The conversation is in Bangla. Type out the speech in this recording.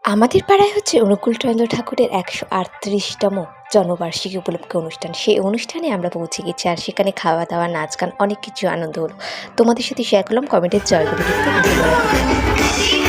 আমাদের পাড়ায় হচ্ছে অনুকূলচন্দ্র ঠাকুরের ১৩৮তম জন্মবার্ষিকী উপলক্ষে অনুষ্ঠান। সেই অনুষ্ঠানে আমরা পৌঁছে গেছি। আর সেখানে খাওয়া-দাওয়া, নাচ-গান অনেক কিছু আনন্দ হলো। তোমাদের সাথে শেয়ার করলাম। কমেন্টে জয়গুরু লিখতে ভুলবে না কিন্তু।